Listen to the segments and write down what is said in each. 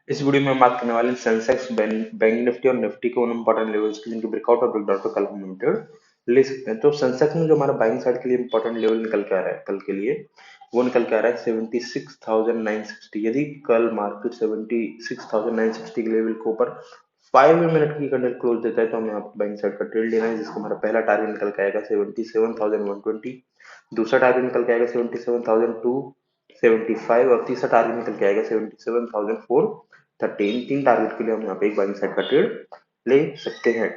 इस वीडियो में हम बात करने वाले हैं सेंसेक्स बैंक निफ्टी और निफ्टी के उन इंपॉर्टेंट लेवल्स की जिनके ब्रेकआउट और ब्रेकडाउन पे कल हम लिमिटेड ले सकते हैं। तो सेंसेक्स में जो हमारा बाइंग साइड के लिए इंपॉर्टेंट लेवल निकल के आ रहा है कल के लिए, वो निकल के आ रहा है 76,960। यदि कल मार्केट 76,960 के लेवल के ऊपर 5 मिनट की कैंडल क्लोज देता है तो हमें यहाँ पर बाइंग साइड का ट्रेड लेना है, जिसका हमारा पहला टारगेट निकल के आएगा 77,120, दूसरा टारगेट निकल के आएगा 77,275 और तीसरा टारगेट निकल के आएगा 77,413। तीन टारगेट के लिए हम यहाँ पे एक बाइंग साइड का ट्रेड ले सकते हैं।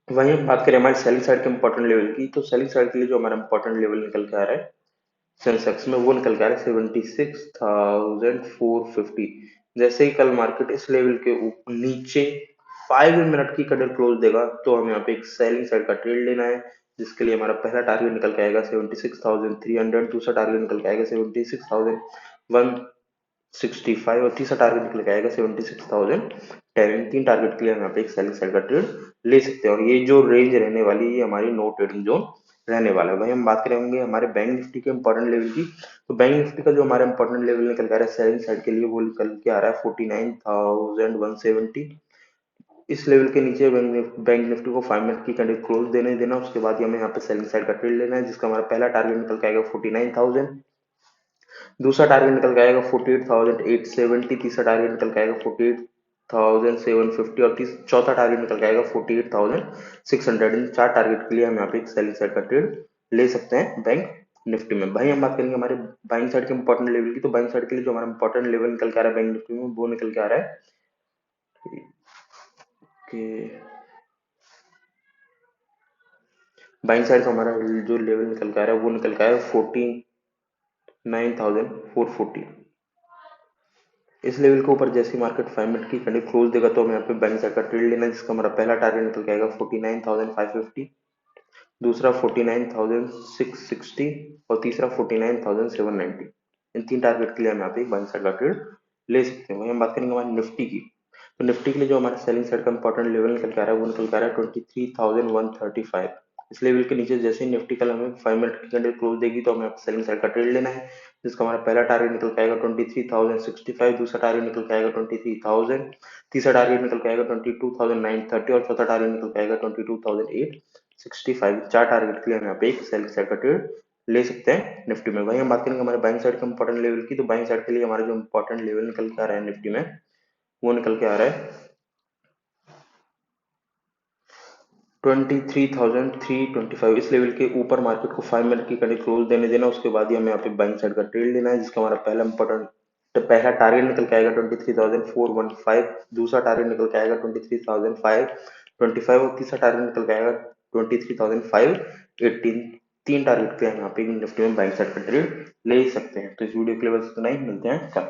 वहीं हम बात करें हमारे सेलिंग साइड के इंपॉर्टेंट लेवल की, तो सेलिंग साइड के लिए जो हमारा इंपॉर्टेंट लेवल निकल के आ रहा है सेंसेक्स में, वो निकल के आ रहा है 76,450। जैसे ही कल मार्केट इस लेवल के ऊपर नीचे 5 मिनट की कैंडल क्लोज देगा तो हमें यहाँ पे एक सेलिंग साइड का ट्रेड लेना है, जिसके लिए हमारा पहला टारगेट निकल के आएगा 76,300, दूसरा टारगेट निकल के आएगा 76,165 और तीसरा टारगेट निकल के आएगा 76,010। तीन टारगेट के लिए हम यहाँ पे एक सेलिंग साइड का ट्रेड ले सकते हैं और ये जो रेंज रहने वाली है ये हमारी नो ट्रेडिंग जोन रहने वाला है। वही हम बात करेंगे हमारे बैंक निफ्टी के इंपॉर्टेंट लेवल की, तो बैंक निफ्टी का जो हमारा इंपॉर्टेंट लेवल निकल के आ रहा है सेलिंग साइड के लिए, वो निकल के आ रहा है 49,170। इस लेवल के नीचे बैंक निफ्टी को 5 मिनट की कैंडल क्लोज देने देना, उसके बाद ही हमें यहाँ पे सेलिंग साइड का ट्रेड लेना है, जिसका हमारा पहला टारगेट निकल के आएगा 49,000, दूसरा टारगेट निकल के आएगा 48,870, तीसरा टारगेट निकल के आएगा 48,750 और चौथा टारगेट निकल के आएगा 48,600। इन चार टारगेट के लिए हम यहाँ पे एक सेलिंग साइड का ट्रेड ले सकते हैं बैंक निफ्टी में। भाई हम बात करेंगे हमारे बाइंग साइड के इंपॉर्टेंट लेवल की, तो बाइंग साइड के लिए जो हमारा इंपॉर्टेंट लेवल निकल के आ रहा है बैंक निफ्टी में, वो निकल के आ रहा है कि बाइंग साइड का हमारा जो लेवल निकल के आ रहा है वो निकल के आ रहा है 49,440। इस लेवल के ऊपर जैसे मार्केट 5 मिनट की कैंडल क्लोज देगा तो हमें यहाँ पे बैंक साइड का ट्रेड लेना है, जिसका हमारा पहला टारगेट निकल के आएगा 49,550, दूसरा 49,660 और तीसरा 49,790। इन तीन टारगेट के लिए हम यहाँ पे एक बैंक साइड का ट्रेड ले सकते हैं। वहीं हम बात करेंगे हमारी निफ्टी की, तो निफ्टी के लिए जो हमारा सेलिंग साइड का इंपॉर्टेंट लेवल निकल के आ रहा है वो निकल के आ रहा है 23,135। इस लेवल के नीचे जैसे ही निफ्टी कल हमें 5 मिनट की कैंडल क्लोज देगी तो हमें सेलिंग साइड का ट्रेड लेना है, जिसका हमारा पहला टारगेट निकल के आएगा 23,065, दूसरा टारगेट निकल के आएगा 23,000, तीसरा टारगेट निकल के आएगा 22,930 और चौथा टारगेट निकल के आएगा 22,865। चार टारगेट के लिए हम यहाँ पे एक सेलिंग साइड का ट्रेड ले सकते हैं निफ्टी में। वहीं हम बात करेंगे हमारे बाइंग साइड के इंपॉर्टेंट लेवल की, तो बाइंग साइड के लिए हमारा जो इंपॉर्टेंट लेवल निकल के आ रहा है निफ्टी में, वो निकल के आ रहा है 23,325। इस लेवल के ऊपर मार्केट को 5 मिनट की कैंडल क्लोज देने देना, उसके बाद ही हमें यहाँ पे बाइंग साइड का ट्रेड लेना है, जिसका हमारा पहला टारगेट निकल के आएगा 23,415, दूसरा टारगेट निकल के आएगा 23,525 और तीसरा टारगेट निकल के आएगा 23,518। तीन टारगेट के हम यहाँ पे निफ्टी में बाइंग साइड का ट्रेड ले सकते हैं। तो इस वीडियो के लिए बस इतना ही, मिलते हैं कल।